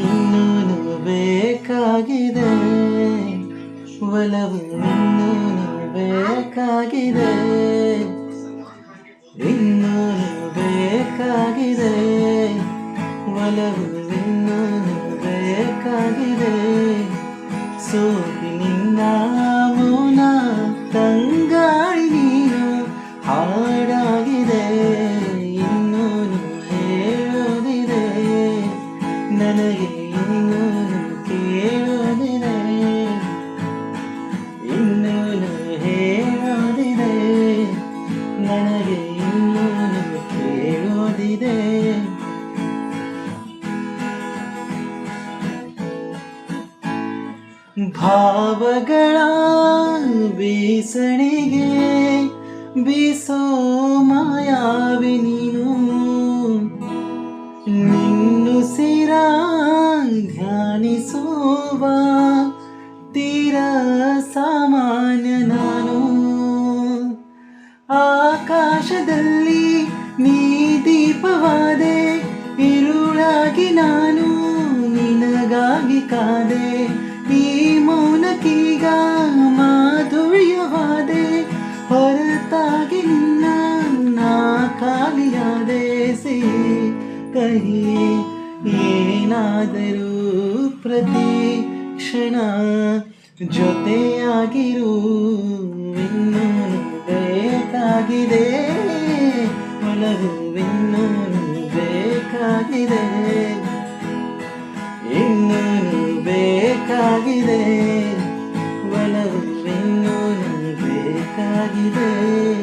ಇನ್ನೂನು ಬೇಕಾಗಿದೆ, ಒಲವು ಇನ್ನೂನು ಬೇಕಾಗಿದೆ, ಇನ್ನೂನು ಬೇಕಾಗಿದೆ, ಒಲವು ಇನ್ನೂನು ಬೇಕಾಗಿದೆ. ಸೋಗಿನಿನ್ನ ಮೌನ ತಂಗಾಳಿ ನೀನು ಹಾಡಾಗಿದೆ, ಇನ್ನೂನು ಹೇಳೋದಿದೆ ನನಗೆ, ಇನ್ನೂನು ಕೇಳೋದಿದೆ, ಇನ್ನೂನು ಹೇಳೋದಿದೆ ನನಗೆ, ಇನ್ನೂನು ಕೇಳೋದಿದೆ. ಭಾವಗಳ ಬೀಸಣಿಗೆ ಬೀಸೋ ಮಾಯಾವಿ ನೀನು, ನಿನ್ನುಸಿರ ಧ್ಯಾನಿಸುವ ತೀರ ಸಾಮಾನ್ಯ ನಾನು. ಆಕಾಶದಲ್ಲಿ ನೀ ದೀಪವಾದೆ, ಇರುಳಾಗಿ ನಾನು ನಿನಗಾಗಿ ಕಾದೆ, ಈ ಮೌನಕ್ಕೀಗ ಮಾಧುರ್ಯವಾದೆ, ಹೊರತಾಗಿ ನಿನ್ನ ನಾ ಖಾಲಿಯಾದೆ. ಸಿಹಿ ಕಹಿ ಏನಾದರೂ ಪ್ರತಿ ಕ್ಷಣ ಜೊತೆಯಾಗಿರು, ಇನ್ನೂನು ಬೇಕಾಗಿದೆ, ಒಲವು ಇನ್ನೂನು ಬೇಕಾಗಿದೆ.